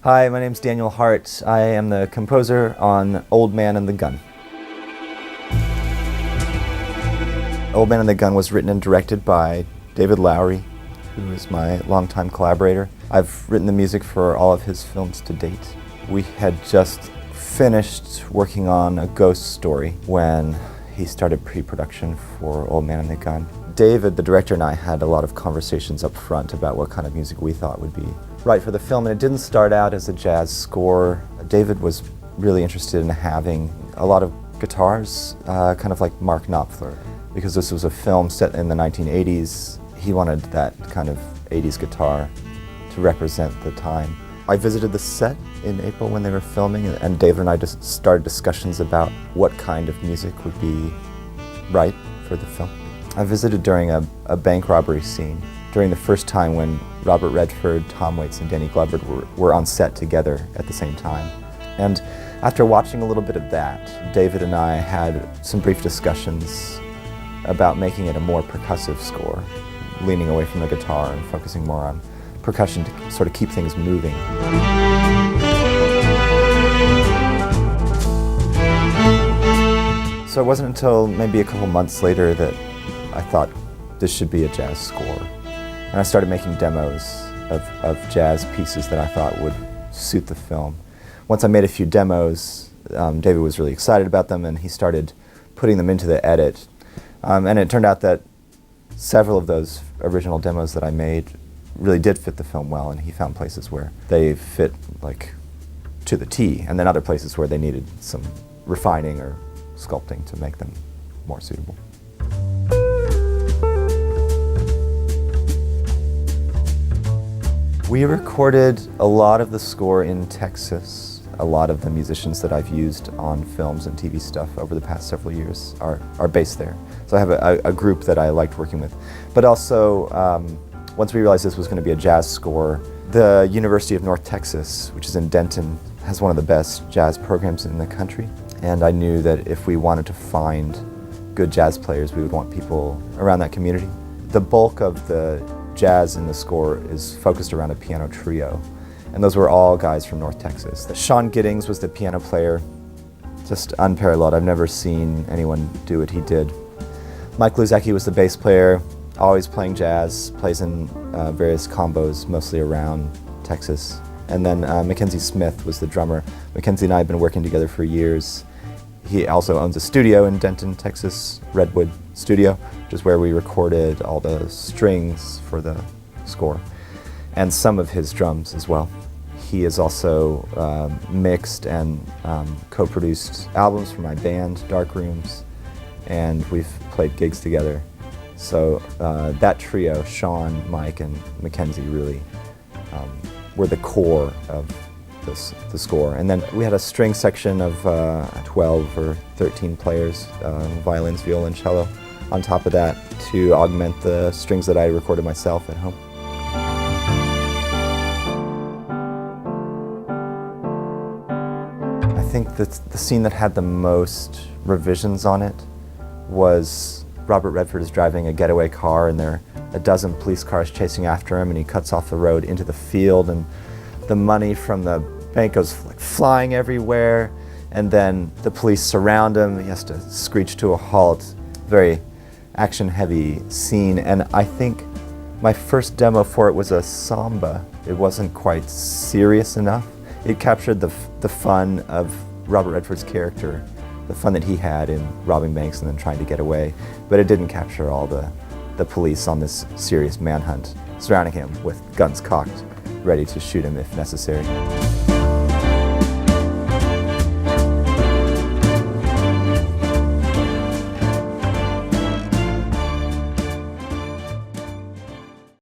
Hi, my name's Daniel Hart. I am the composer on Old Man and the Gun. Old Man and the Gun was written and directed by David Lowery, who is my longtime collaborator. I've written the music for all of his films to date. We had just finished working on a ghost story when he started pre-production for Old Man and the Gun. David, the director, and I had a lot of conversations up front about what kind of music we thought would be right for the film, and it didn't start out as a jazz score. David was really interested in having a lot of guitars, kind of like Mark Knopfler. Because this was a film set in the 1980s, he wanted that kind of 80s guitar to represent the time. I visited the set in April when they were filming, and David and I just started discussions about what kind of music would be right for the film. I visited during a bank robbery scene, during the first time when Robert Redford, Tom Waits, and Danny Glover were on set together at the same time. And after watching a little bit of that, David and I had some brief discussions about making it a more percussive score, leaning away from the guitar and focusing more on percussion to sort of keep things moving. So it wasn't until maybe a couple months later that I thought this should be a jazz score. And I started making demos of jazz pieces that I thought would suit the film. Once I made a few demos, David was really excited about them, and he started putting them into the edit. And it turned out that several of those original demos that I made really did fit the film well, and he found places where they fit like to the T, and then other places where they needed some refining or sculpting to make them more suitable. We recorded a lot of the score in Texas. A lot of the musicians that I've used on films and TV stuff over the past several years are based there. So I have a group that I liked working with. But also, once we realized this was going to be a jazz score, the University of North Texas, which is in Denton, has one of the best jazz programs in the country. And I knew that if we wanted to find good jazz players, we would want people around that community. The bulk of the jazz in the score is focused around a piano trio. And those were all guys from North Texas. Sean Giddings was the piano player, just unparalleled. I've never seen anyone do what he did. Mike Luzecki was the bass player, always playing jazz, plays in various combos, mostly around Texas. And then Mackenzie Smith was the drummer. Mackenzie and I have been working together for years. He also owns a studio in Denton, Texas, Redwood Studio, which is where we recorded all the strings for the score, and some of his drums as well. He has also mixed and co-produced albums for my band, Dark Rooms, and we've played gigs together. So that trio, Sean, Mike, and Mackenzie, really were the core of the score. And then we had a string section of 12 or 13 players, violins, violin, cello, on top of that to augment the strings that I recorded myself at home. I think that the scene that had the most revisions on it was Robert Redford is driving a getaway car, and there are a dozen police cars chasing after him, and he cuts off the road into the field, and the money from the bank goes like flying everywhere, and then the police surround him. He has to screech to a halt. Very action-heavy scene, and I think my first demo for it was a samba. It wasn't quite serious enough. It captured the fun of Robert Redford's character, the fun that he had in robbing banks and then trying to get away, but it didn't capture all the police on this serious manhunt surrounding him with guns cocked, ready to shoot him if necessary.